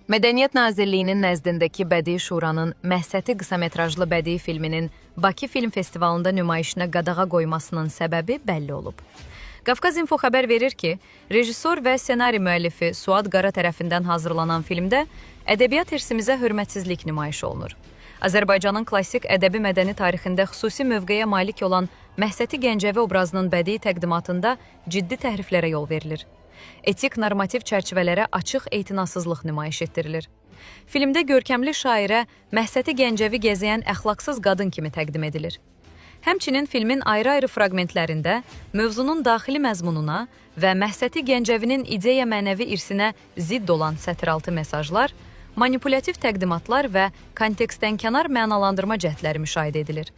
Mədəniyyət Nazirliyinin nəzdindəki Bədii Şuranın Məhsəti qısametrajlı bədii filminin Bakı Film Festivalında nümayişinə qadağa qoymasının səbəbi bəlli olub. Qafqaz Info xəbər verir ki, rejissor və ssenari müəllifi Suad Qara tərəfindən hazırlanan filmdə ədəbiyyat irsimizə hörmətsizlik nümayiş olunur. Azərbaycanın klassik ədəbi mədəni tarixində xüsusi mövqeyə malik olan Məhsəti Gəncəvi obrazının bədii təqdimatında ciddi təhriflərə yol verilir. Etik normativ çərçivələrə açıq etinasızlıq nümayiş etdirilir. Filmdə görkəmli şairə Məhsəti Gəncəvi gəzəyən əxlaqsız qadın kimi təqdim edilir. Həmçinin filmin ayrı-ayrı fraqmentlərində mövzunun daxili məzmununa və Məhsəti Gəncəvinin ideya mənəvi irsinə zidd olan sətiraltı mesajlar, manipulativ təqdimatlar və kontekstdənkənar mənalandırma cəhdləri müşahidə edilir.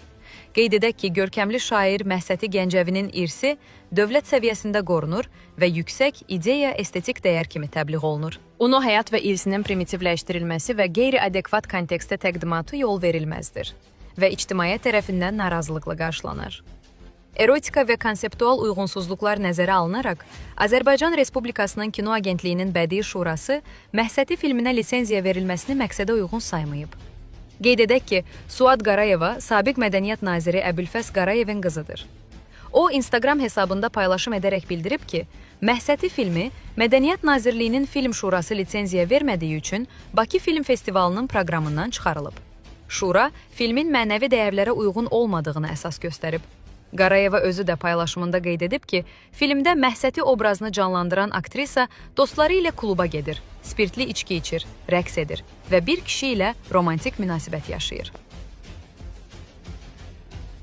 Qeyd edək ki, görkəmli şair Məhsəti Gəncəvinin irsi dövlət səviyyəsində qorunur və yüksək ideya estetik dəyər kimi təbliğ olunur. Onu həyat və irsinin primitivləşdirilməsi və qeyri-adekvat kontekstdə təqdimatı yol verilməzdir və ictimaiyyət tərəfindən narazılıqla qarşılanır. Erotika və konseptual uyğunsuzluqlar nəzərə alınaraq, Azərbaycan Respublikasının Kino Agentliyinin Bədii Şurası Məhsəti filminə lisenziya verilməsini məqsədə uyğun saymayıb. Qeyd edək ki, Suad Qarayeva sabiq Mədəniyyət Naziri Əbülfəz Qarayevin qızıdır. O, Instagram hesabında paylaşım edərək bildirib ki, Məhsəti filmi Mədəniyyət Nazirliyinin Film Şurası lisenziya vermədiyi üçün Bakı Film Festivalının proqramından çıxarılıb. Şura, filmin mənəvi dəyərlərə uyğun olmadığını əsas göstərib. Qarayeva özü də paylaşımında qeyd edib ki, filmdə Məhsəti obrazını canlandıran aktrisa dostları ilə kluba gedir, spirtli içki içir, rəqs edir və bir kişi ilə romantik münasibət yaşayır.